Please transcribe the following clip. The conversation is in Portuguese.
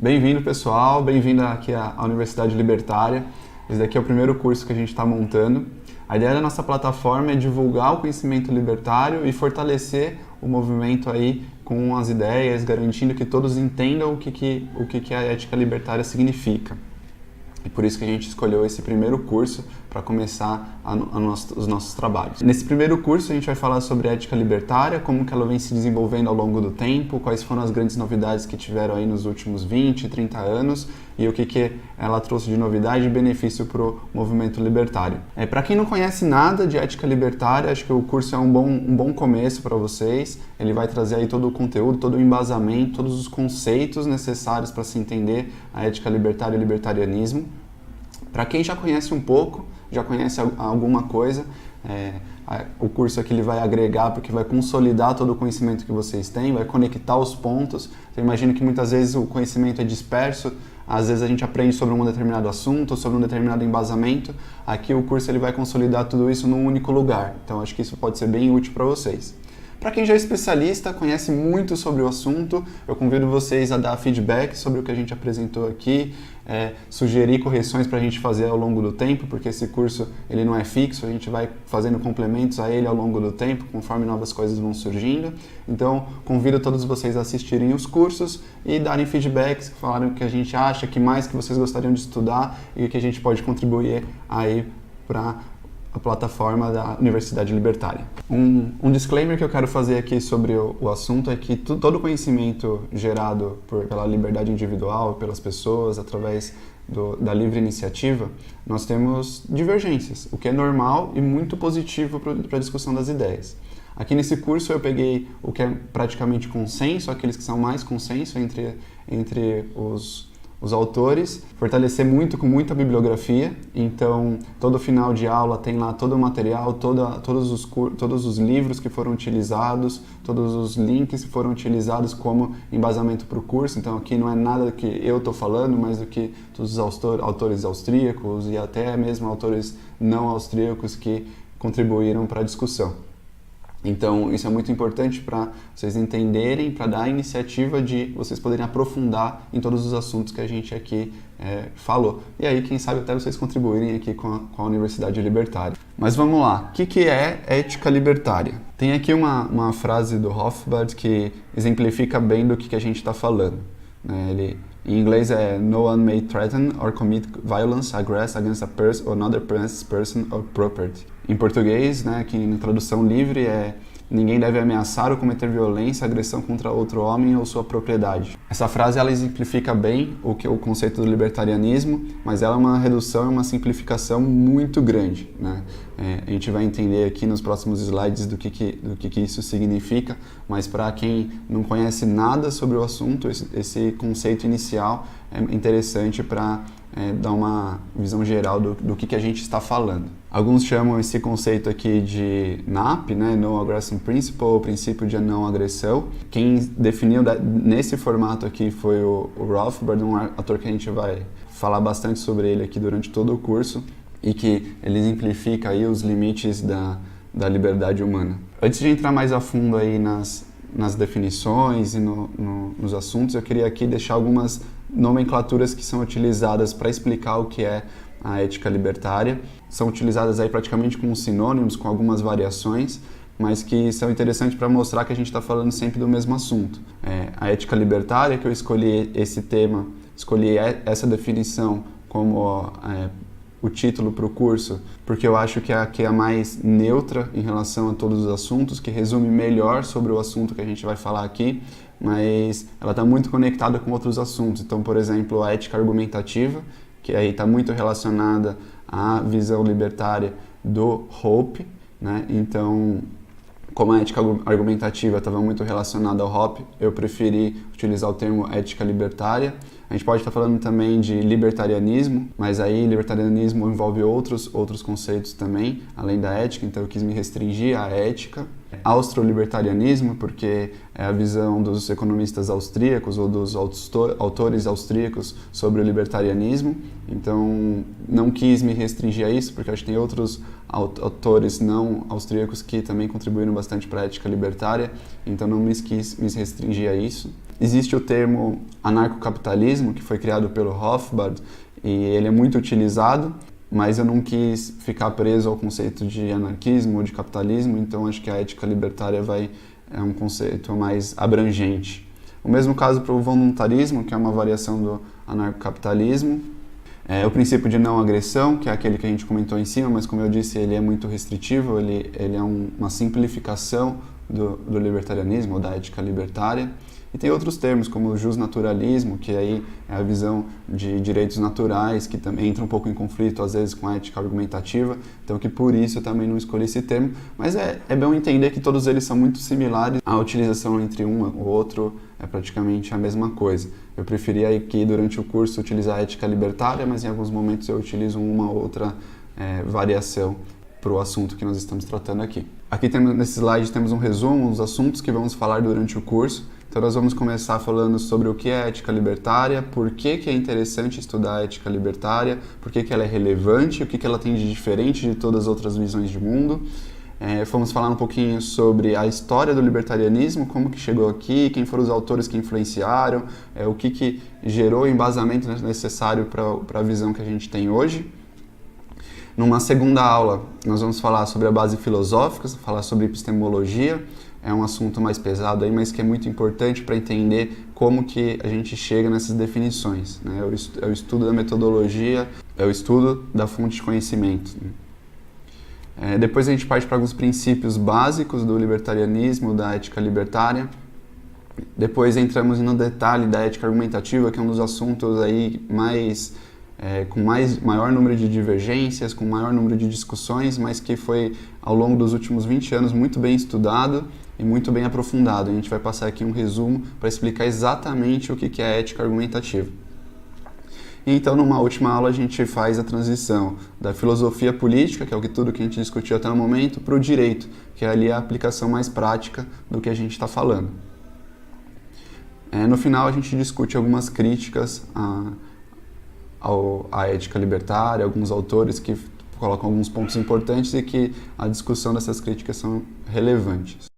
Bem-vindo, pessoal, bem-vindo aqui à Universidade Libertária. Esse daqui é o primeiro curso que a gente está montando. A ideia da nossa plataforma é divulgar o conhecimento libertário e fortalecer o movimento aí com as ideias, garantindo que todos entendam o que a ética libertária significa. E por isso que a gente escolheu esse primeiro curso para começar os nossos trabalhos. Nesse primeiro curso a gente vai falar sobre ética libertária, como que ela vem se desenvolvendo ao longo do tempo, quais foram as grandes novidades que tiveram aí nos últimos 20, 30 anos e o que ela trouxe de novidade e benefício para o movimento libertário. Para quem não conhece nada de ética libertária, acho que o curso é um bom começo para vocês. Ele vai trazer aí todo o conteúdo, todo o embasamento, todos os conceitos necessários para se entender a ética libertária e o libertarianismo. Para quem já conhece um pouco, já conhece alguma coisa, o curso aqui ele vai agregar porque vai consolidar todo o conhecimento que vocês têm, vai conectar os pontos. Então, imagino que muitas vezes o conhecimento é disperso, às vezes a gente aprende sobre um determinado assunto, sobre um determinado embasamento. Aqui o curso ele vai consolidar tudo isso num único lugar, então acho que isso pode ser bem útil para vocês. Para quem já é especialista, conhece muito sobre o assunto, eu convido vocês a dar feedback sobre o que a gente apresentou aqui, sugerir correções para a gente fazer ao longo do tempo, porque esse curso ele não é fixo, a gente vai fazendo complementos a ele ao longo do tempo, conforme novas coisas vão surgindo. Então, convido todos vocês a assistirem os cursos e darem feedbacks, falarem o que a gente acha, que mais que vocês gostariam de estudar e o que a gente pode contribuir aí para a plataforma da Universidade Libertária. Um disclaimer que eu quero fazer aqui sobre o assunto é que todo o conhecimento gerado pela liberdade individual, pelas pessoas, através da livre iniciativa, nós temos divergências, o que é normal e muito positivo para a discussão das ideias. Aqui nesse curso eu peguei o que é praticamente consenso, aqueles que são mais consenso entre os autores, fortalecer muito com muita bibliografia. Então, todo final de aula tem lá todo o material, todos os livros que foram utilizados, todos os links que foram utilizados como embasamento para o curso. Então, aqui não é nada que eu estou falando, mas do que todos os autores austríacos e até mesmo autores não austríacos que contribuíram para a discussão. Então, isso é muito importante para vocês entenderem, para dar a iniciativa de vocês poderem aprofundar em todos os assuntos que a gente aqui falou. E aí, quem sabe até vocês contribuírem aqui com a Universidade Libertária. Mas vamos lá, o que é ética libertária? Tem aqui uma frase do Rothbard que exemplifica bem do que a gente está falando. Em inglês é "No one may threaten or commit violence, aggress against a person or another person or property". Em português, que na tradução livre é "Ninguém deve ameaçar ou cometer violência, agressão contra outro homem ou sua propriedade". Essa frase ela exemplifica bem o conceito do libertarianismo, mas ela é uma redução e uma simplificação muito grande. A gente vai entender aqui nos próximos slides do que isso significa, mas para quem não conhece nada sobre o assunto, esse conceito inicial é interessante para dar uma visão geral do que a gente está falando. Alguns chamam esse conceito aqui de NAP, No Aggression Principle, o princípio de não agressão. Quem definiu nesse formato aqui foi o Rothbard, um autor que a gente vai falar bastante sobre ele aqui durante todo o curso e que ele exemplifica aí os limites da liberdade humana. Antes de entrar mais a fundo aí nas definições e nos assuntos, eu queria aqui deixar algumas nomenclaturas que são utilizadas para explicar o que é a ética libertária. São utilizadas aí praticamente como sinônimos, com algumas variações, mas que são interessantes para mostrar que a gente está falando sempre do mesmo assunto. A ética libertária, que eu escolhi esse tema, escolhi essa definição como o título para o curso, porque eu acho que é a mais neutra em relação a todos os assuntos, que resume melhor sobre o assunto que a gente vai falar aqui, mas ela está muito conectada com outros assuntos. Então, por exemplo, a ética argumentativa, que aí está muito relacionada à visão libertária do Hoppe, Então, como a ética argumentativa estava muito relacionada ao Hoppe, eu preferi utilizar o termo ética libertária. A gente pode estar falando também de libertarianismo, mas aí libertarianismo envolve outros conceitos também, além da ética, então eu quis me restringir à ética. Austro-libertarianismo, porque é a visão dos economistas austríacos ou dos autores austríacos sobre o libertarianismo. Então, não quis me restringir a isso, porque acho que tem outros autores não austríacos que também contribuíram bastante para a ética libertária, então não me quis me restringir a isso. Existe o termo anarcocapitalismo, que foi criado pelo Rothbard, e ele é muito utilizado, mas eu não quis ficar preso ao conceito de anarquismo ou de capitalismo, então acho que a ética libertária é um conceito mais abrangente. O mesmo caso para o voluntarismo, que é uma variação do anarcocapitalismo. O princípio de não agressão, que é aquele que a gente comentou em cima, mas como eu disse, ele é muito restritivo, ele é uma simplificação do libertarianismo, ou da ética libertária. E tem outros termos, como o justnaturalismo, que aí é a visão de direitos naturais, que também entra um pouco em conflito, às vezes, com a ética argumentativa. Então, que por isso eu também não escolhi esse termo. Mas é bom entender que todos eles são muito similares. A utilização entre um ou outro é praticamente a mesma coisa. Eu preferia aqui, durante o curso, utilizar a ética libertária, mas em alguns momentos eu utilizo uma ou outra variação para o assunto que nós estamos tratando aqui. Aqui nesse slide temos um resumo dos assuntos que vamos falar durante o curso. Então nós vamos começar falando sobre o que é ética libertária, por que é interessante estudar a ética libertária, por que ela é relevante, o que ela tem de diferente de todas as outras visões de mundo. Vamos falar um pouquinho sobre a história do libertarianismo, como que chegou aqui, quem foram os autores que influenciaram, o que gerou o embasamento necessário para a visão que a gente tem hoje. Numa segunda aula, nós vamos falar sobre a base filosófica, falar sobre epistemologia. É um assunto mais pesado aí, mas que é muito importante para entender como que a gente chega nessas definições, né? É o estudo da metodologia, é o estudo da fonte de conhecimento. Depois a gente parte para alguns princípios básicos do libertarianismo, da ética libertária. Depois entramos no detalhe da ética argumentativa, que é um dos assuntos aí com maior número de divergências, com maior número de discussões, mas que foi, ao longo dos últimos 20 anos, muito bem estudado e muito bem aprofundado. A gente vai passar aqui um resumo para explicar exatamente o que é a ética argumentativa. E então, numa última aula, a gente faz a transição da filosofia política, que é tudo que a gente discutiu até o momento, para o direito, que é ali a aplicação mais prática do que a gente está falando. No final, a gente discute algumas críticas à ética libertária, alguns autores que colocam alguns pontos importantes e que a discussão dessas críticas são relevantes.